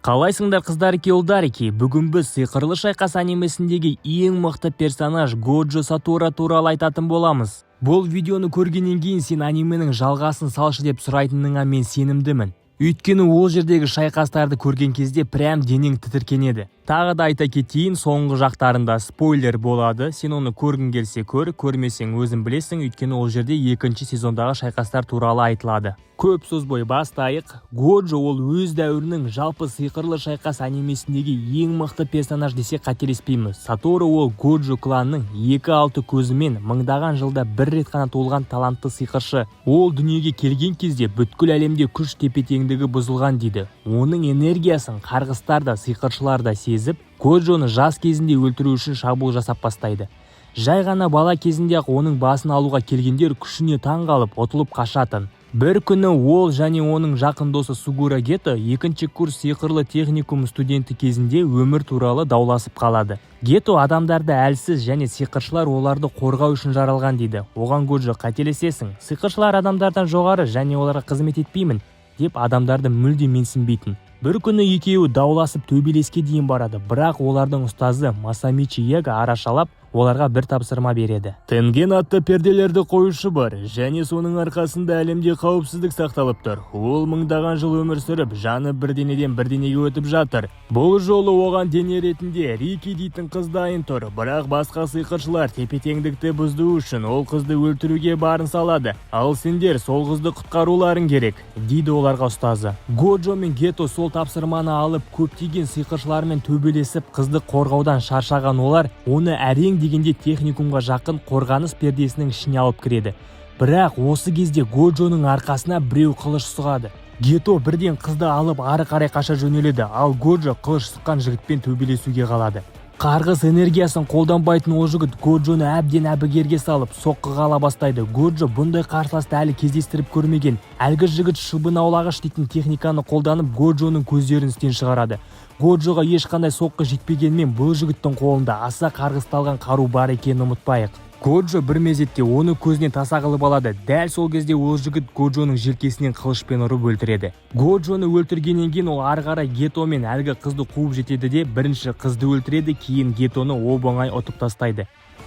Қалайсыңдар қыздарики ұлдарики, бүгін біз сиқырлы шайқас анимесіндегі ең мықты персонаж Годжо Сатора туралы айтатын боламыз. Бұл видеоны көргеннен кейін сен анименің жалғасын салшы деп сұрайтыныңа мен сенімдімін. Өйткені ол жердегі шайқастарды көрген кезде прям денең тітіркенеді. Тағы да айта кетейін, соңғы жақтарында спойлер болады. Сен оны көргің келсе көр, көрмесең өзің білесің, өйткені ол жерде екінші сезондағы шайқастар туралы айтылады. Көп сөз бастайық. Годжо ол өз дәуірінің жалпы сиқырлы шайқас анимесіндегі ең мықты персонаж десе қателеспейміз. Сатору ол Годжо кланының 2-6 көзімен мыңдаған жылда бір рет қана туылған талантты сиқыршы. Ол дүниеге келген кезде бүткіл әлемде күш тепе-теңдігі бұзылған дейді. Оның энергиясын қарғыстар да сиқыршылар да сезіп, Годжоны жас кезінде өлтіру үшін шабуыл жасап бастайды. Жай ғана бала кезінде оның басын алуға келгендер күшіне таң қалып, ұтылып қашатын. Бір күні ол және оның жақын досы Сугура Гето екінші курс сиқырлы техникум студенті кезінде өмір туралы дауласып қалады. Гето адамдарды әлсіз және сиқыршылар оларды қорғау үшін жаралған дейді. Оған Годжо қателесесің. Сиқыршылар адамдардан жоғары және оларға қызмет етпеймін деп адамдарды мүлде менсінбейтін. Бір күні екеуі дауласып төбелеске дейін барады, бірақ олардың ұстазы Масамичи Яга арашалап, оларға бір тапсырма береді. Тенген атты перделерді қоюшы бар, және соның арқасында әлемде қауіпсіздік сақталып тұр. Ол мыңдаған жыл өмір сүріп, жаны бір денеден бір денеге өтіп жатыр. Бұл жолы оған дене ретінде Рики дейтін қыз дайын тұр, бірақ басқа сиқыршылар тепе-теңдікті бұзу үшін ол қызды өлтіруге барын салады. Ал сендер сол қызды құтқаруларың керек, дейді оларға ұстазы. Годжо мен Гето сол тапсырманы алып, көптеген сиқыршылармен төбелесіп, қызды қорғаудан шаршаған олар оны әрең дегенде техникумға жақын қорғаныс пердесінің ішіне алып кіреді. Бірақ осы кезде Годжоның арқасына біреу қылыш сұғады. Гето бірден қызды алып ары қарай қаша жөнеледі, ал Годжо қылыш сұққан жігітпен төбелесуге қалады. Қарғыс энергиясын қолданбайтын ол жігіт Годжоны әбден әбігерге салып, соққыға ала бастайды. Годжо бұндай қарсыласты әлі кездестіріп көрмеген. Әлгі жігіт шыбын аулағыш дейтін техниканы қолданып Годжоның көздерін істен шығарады. Годжоға ешқандай соққы жетпегенмен бұл жігіттің қолында аса қарғысталған қару бар екенін ұмытпайық. Годжо бір мезетте оны көзінен таса қылып алады. Дәл сол кезде ол жігіт Годжоның желкесінен қылышпен ұрып өлтіреді. Годжоны өлтіргеннен кейін ол ары қарай Гето мен әлгі қызды қуып жетеді де бірінші қызды өлтіреді, кейін Гетоны оп-оңай ұтып тастайды.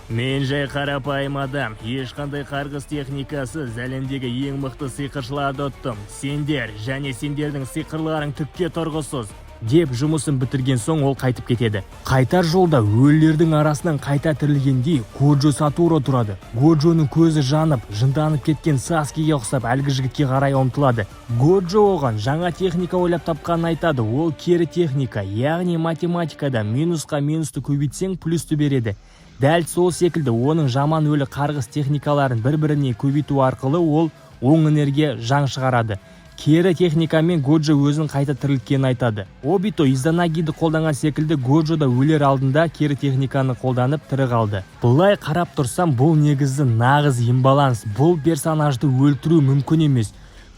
Мен жай қарапайым адам, ешқандай қарғыс техникасыз әлемдегі ең мықты сиқыршыларды ұттым. Сендер және сендердің сиқырларың түкке тұрғысыз деп жұмысын бітірген соң ол қайтып кетеді. Қайтар жолда өлілердің арасынан қайта тірілгендей Годжо Сатора тұрады. Годжоның көзі жанып, жынданып кеткен Саскиге ұқсап әлгі жігітке қарай ұмтылады. Годжо оған жаңа техника ойлап тапқанын айтады. Ол кері техника, яғни математикада минусқа минусты көбейтсең плюсты береді. Дәл сол секілді оның жаман өлі қарғыс техникаларын бір-біріне көбейту арқылы ол оң энергия жаң шығарады. Кері техникамен Годжо өзін қайта тірілткенін айтады. Обито Изанагиді қолданған секілді Годжо да өлер алдында кері техниканы қолданып тірі қалды. Бұлай қарап тұрсам, бұл негізі нағыз имбаланс. Бұл персонажды өлтіру мүмкін емес.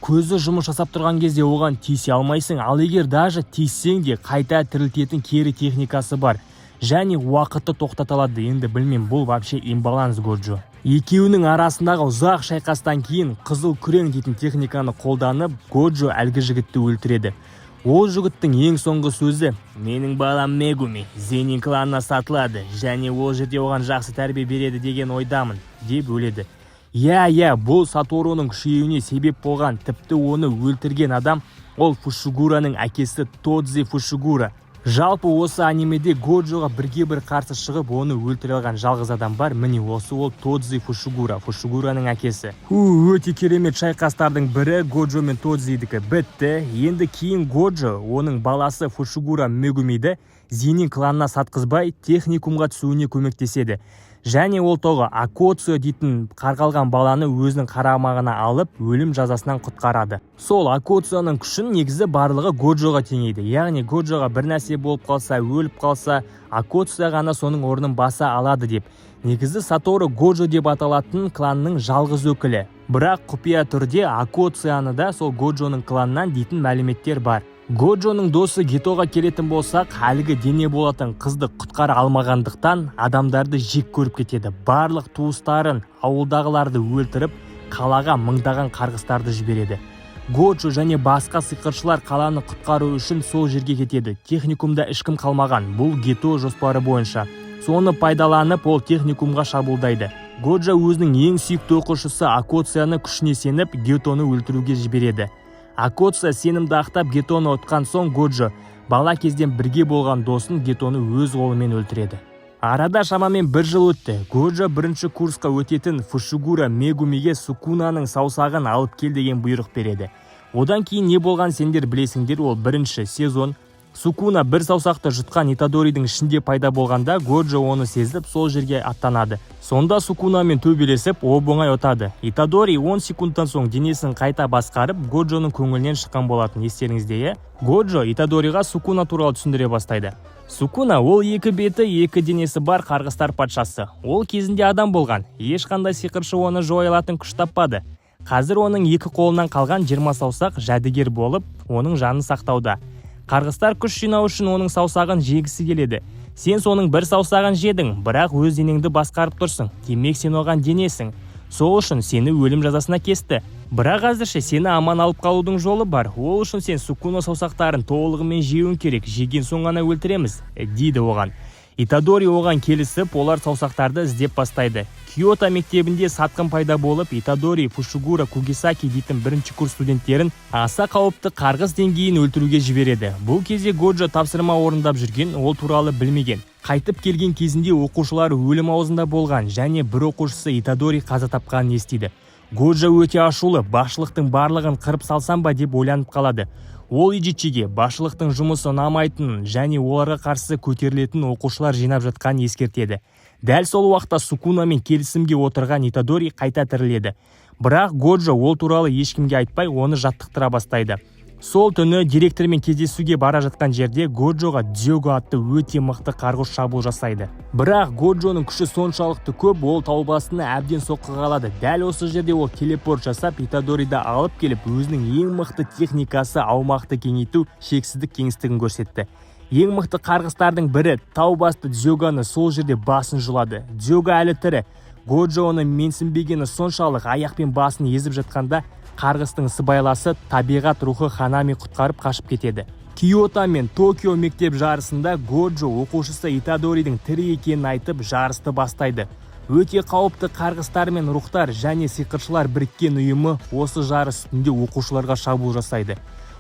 Көзі жұмыс жасап тұрған кезде оған тиісе алмайсың, ал егер даже тиіссең де қайта тірілтетін кері техникасы бар. Және уақытты тоқтаталады. Енді білмем, бұл вообще имбаланс Годжо. Екеуінің арасындағы ұзақ шайқастан кейін қызыл күрең дейтін техниканы қолданып Годжо әлгі жігітті өлтіреді. Ол жігіттің ең соңғы сөзі: менің балам Мегуми Зенин кланына сатылады және ол жерде оған жақсы тәрбие береді деген ойдамын деп өледі. Иә, бұл Сатороның күшеюіне себеп болған, тіпті оны өлтірген адам ол Фушигураның әкесі Тодзи Фушигура. Жалпы осы анимеде Годжоға бірге-бір қарсы шығып, оны өлтіре алған жалғыз адам бар. Міне осы ол Тодзи Фушигура, Фушигураның әкесі. Өте керемет шайқастардың бірі Годжо мен Тодзидікі бітті. Енді кейін Годжо оның баласы Фушигура Мегумиді Зенин кланына сатқызбай техникумға түсуіне көмектеседі. Және ол тоғы Акоцу дейтін қарғалған баланы өзінің қарамағына алып, өлім жазасынан құтқарады. Сол Акоцуның күшін негізі барлығы Годжоға теңейді. Яғни Годжоға бір нәрсе болып қалса, өліп қалса, Акоцу ғана соның орнын баса алады деп. Негізі Сатору Годжо деп аталатын кланның жалғыз өкілі. Бірақ құпия түрде Акоцуны да сол Годжоның кланынан дейтін мәліметтер бар. Годжоның досы Гетоға келетін болсақ, әлгі дене болатын қызды құтқара алмағандықтан адамдарды жек көріп кетеді. Барлық туыстарын, ауылдағыларды өлтіріп, қалаға мыңдаған қарғыстарды жібереді. Годжо және басқа сиқыршылар қаланы құтқару үшін сол жерге кетеді. Техникумда ешкім қалмаған. Бұл Гето жоспары бойынша. Соны пайдаланып, ол техникумға шабуылдайды. Годжо өзінің ең сүйікті оқушысы Акоцияны күшіне сеніп, Гетоны өлтіруге жібереді. Акоция сенімді ақтап Гетоны ұтқан соң, Годжо бала кезден бірге болған досын Гетоны өз қолымен өлтіреді. Арада шамамен 1 жыл өтті. Годжо бірінші курсқа өтетін Фушигура Мегумиге Сукунаның саусағын алып кел деген бұйрық береді. Одан кейін не болған сендер білесіңдер, ол бірінші сезон. Сукуна бір саусақты жұтқан Итадоридің ішінде пайда болғанда, Годжо оны сезіп сол жерге аттанады. Сонда Сукунамен төбелесіп, оп-оңай ұтады. Итадори 10 секундтан соң денесін қайта басқарып, Годжоның көңілінен шыққан болатын, естеріңізде. Годжо Итадориға Сукуна туралы түсіндіре бастайды. Сукуна ол екі беті, екі денесі бар қарғыстар патшасы. Ол кезінде адам болған. Ешқандай сиқыршы оны жоя алатын күш таппады. Қазір оның екі қолынан қалған 20 саусақ жәдігер болып, оның жанын сақтауда. Қарғыстар күш жинау үшін оның саусағын жегісі келеді. Сен соның бір саусағын жедің, бірақ өз денеңді басқарып тұрсың. Демек сен оған денесің. Сол үшін сені өлім жазасына кесті. Бірақ әзірше сені аман алып қалудың жолы бар. Ол үшін сен Сукуна саусақтарын толығымен жеуің керек. Жеген соң ғана өлтіреміз, дейді оған. Итадори оған келісіп, олар саусақтарды іздеп бастайды. Киото мектебінде сатқын пайда болып, Итадори Фушигура Кугисаки дейтін бірінші курс студенттерін аса қауіпті қарғыс деңгейін өлтіруге жібереді. Бұл кезде Годжо тапсырма орындап жүрген, ол туралы білмеген. Қайтып келген кезінде оқушылар өлім аузында болған және бір оқушысы Итадори қаза тапқанын естиді. Годжо өте ашулы, басшылықтың барлығын қырып салсам ба деп ойланып қалады. Ол Ичичиге басшылықтың жұмысы ұнамайтынын және оларға қарсы көтерілетін оқушылар жинап жатқанын ескертеді. Дәл сол уақытта Сукунамен келісімге отырған Итадори қайта тіріледі. Бірақ Годжо ол туралы ешкімге айтпай, оны жаттықтыра бастайды. Сол түні директормен кездесуге бара жатқан жерде Годжоға Дзёго атты өте мықты қарғыс шабуыл жасайды. Бірақ Годжоның күші соншалықты көп, ол тау басына әбден соққыға алады. Дәл осы жерде ол телепорт жасап, Итадориді алып келіп, өзінің ең мықты техникасы аумақты кеңейту шексіздік кеңістігін көрсетті. Ең мықты қарғыстардың бірі тау басты Дзёгоны сол жерде басын жұлады. Дзёго әлі тірі. Годжо оны менсінбегені соншалық аяқпен басын езіп жатқанда, қарғыстың сыбайласы табиғат рухы Ханами құтқарып қашып кетеді. Киото мен Токио мектеп жарысында Годжо оқушысы Итадоридің тірі екенін айтып жарысты бастайды. Өте қауіпті қарғыстар мен рухтар және сиқыршылар біріккен ұйымы осы жарыс үстінде оқушыларға шабуыл жасайды.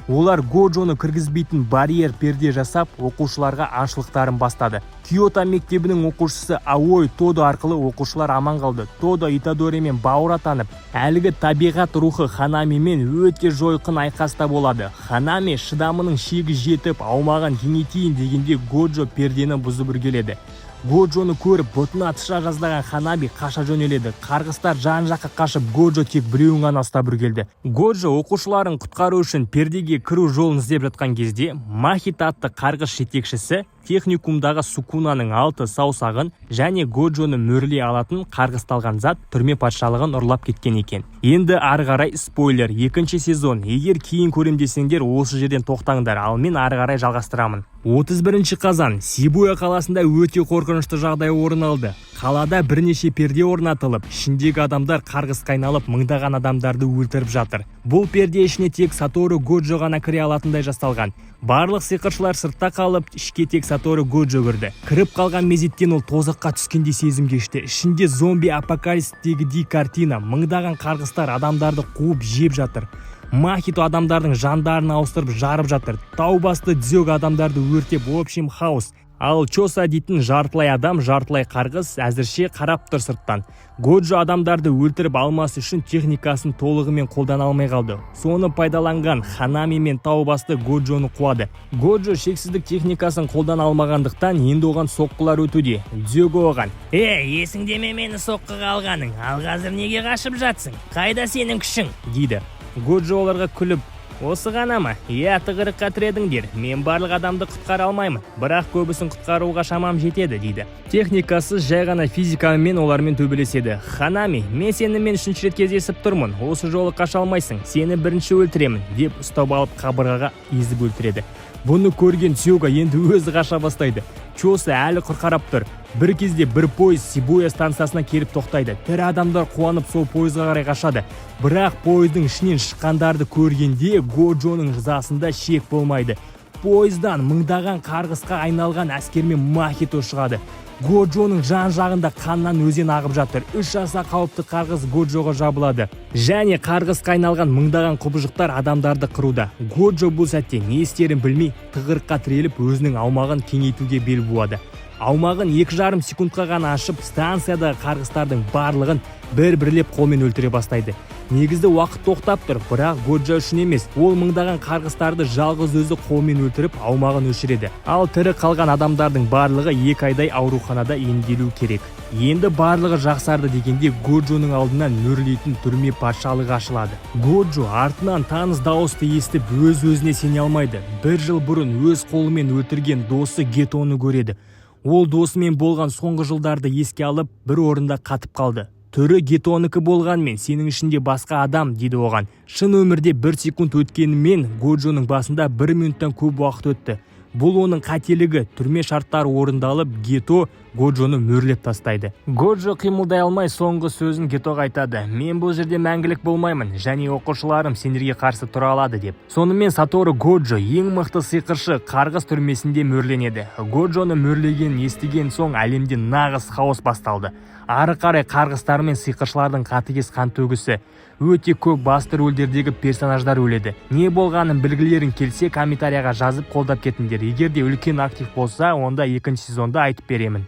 Олар Годжоны кіргізбейтін барьер перде жасап, оқушыларға аңшылықтарын бастады. Киото мектебінің оқушысы Аой Тодо арқылы оқушылар аман қалды. Тодо Итадоримен бауыр атанып, әлгі табиғат рухы Ханамимен өте жойқын айқаста болады. Ханами шыдамының шегі жетіп, аумағын кеңейтейін дегенде Годжо пердені бұзып үргеледі. Годжоны көріп, бұтына тыша жаздаған Ханами қаша жөнеледі. Қарғыстар жан-жаққа қашып, Годжо тек біреуін ғана ұстап үргелді. Годжо оқушыларын құтқару үшін пердеге кіру жолын іздеп жатқан кезде, Махита атты қарғыс жетекшісі техникумдағы Сукунаның 6 саусағын және Годжоны мөрлей алатын қарғысталған зат түрме патшалығын ұрлап кеткен екен. Енді ары қарай спойлер, 2-ші сезон. Егер кейін көрем десеңдер, осы жерден тоқтаңдар, ал мен ары қарай жалғастырамын. 31 қазан Сибуя қаласында өте қорқынышты жағдай орын алды. Қалада бірнеше перде орнатылып, ішіндегі адамдар қарғысқа айналып, мыңдаған адамдарды өлтіріп жатыр. Бұл перде ішіне тек Сатору Годжо ғана кіре алатындай жасалған. Барлық сиқыршылар сыртта қалып, ішке тек Сатору Годжо кірді. Кіріп қалған мезеттен ол тозаққа түскендей сезім кешті. Ішінде зомби апокалипстегідей картина, мыңдаған қарғыстар адамдарды қуып жеп жатыр. Махито адамдардың жандарын ауыстырып жарып жатыр. Тау басты Дзёго адамдарды өртеп, общем хаос. Ал Чоса дейтін жартылай адам, жартылай қарғыс әзірше қарап тұр сырттан. Годжо адамдарды өлтіріп алмас үшін техникасын толығымен қолдана алмай қалды. Соны пайдаланған Ханами мен тау басты Годжоны қуады. Годжо шексіздік техникасын қолдана алмағандықтан енді оған соққылар өтуде. Дзёго оған: есіңде ме мені соққыға алғаның? Ал қазір неге қашып жатсың? Қайда сенің күшің? дейді. Годжо оларға күліп: осы ғана ма? Тығырыққа тіредіңдер. Мен барлық адамды құтқара алмаймын, бірақ көбісін құтқаруға шамам жетеді, дейді. Техникасыз жай ғана физикамен олармен төбелеседі. Ханами, мен сенімен 3-ші рет кездесіп тұрмын. Осы жолы қаша алмайсың. Сені бірінші өлтіремін, деп ұстап алып қабырғаға езіп өлтіреді. Бұны көрген Дзёго енді өзі қаша бастайды. Чоса әлі құрқарап тұр. Бір кезде бір пойыз Сибуя станциясына келіп тоқтайды. Тірі адамдар қуанып сол пойызға қарай қашады. Бірақ пойыздың ішінен шыққандарды көргенде Годжоның ызасында шек болмайды. Пойыздан мыңдаған қарғысқа айналған әскермен Махито шығады. Годжоның жан-жағында қаннан өзен ағып жатыр. 3 аса қауіпті қарғыс Годжоға жабылады. Және қарғысқа айналған мыңдаған құбыжықтар адамдарды қыруда. Годжо бұл сәтте не істерін білмей, тығырыққа тіреліп өзінің аумағын кеңейтуге бел буады. Аумағын 2,5 секундқа ғана ашып, станциядағы қарғыстардың барлығын бір-бірлеп қолмен өлтіре бастайды. Негізді уақыт тоқтап тұр, бірақ Годжо үшін емес. Ол мыңдаған қарғыстарды жалғыз өзі қолмен өлтіріп, аумағын өшіреді. Ал тірі қалған адамдардың барлығы 2 айдай ауруханада емделу керек. Енді барлығы жақсарды дегенде Годжоның алдынан мөрлейтін түрме патшалығы ашылады. Годжо артынан таныс дауысты естіп өз-өзіне сене алмайды. 1 жыл бұрын өз қолымен өлтірген досы Гетоны көреді. Ол досымен болған соңғы жылдарды еске алып, бір орында қатып қалды. Түрі Гетоныкі болғанмен, сенің ішінде басқа адам, дейді оған. Шын өмірде 1 секунд өткенімен Годжоның басында 1 минуттан көп уақыт өтті. Бұл оның қателігі. Түрме шарттары орындалып, Гето Годжоны мөрлеп тастайды. Годжо қимылдай алмай соңғы сөзін Гетоға айтады. Мен бұл жерде мәңгілік болмаймын, және оқушыларым сендерге қарсы тұра алады деп. Сонымен Сатору Годжо ең мықты сиқыршы қарғыс түрмесінде мөрленеді. Годжоны мөрлегенін естіген соң әлемде нағыз хаос басталды. Ары қарай қарғыстар мен сиқыршылардың қатыгез қан төгісі. Өте көп басты рөлдердегі персонаждар өледі. Не болғанын білгілерің келсе комментарияға жазып қолдап кетіңдер. Егер де үлкен актив болса, онда 2-ші сезонда айтып беремін.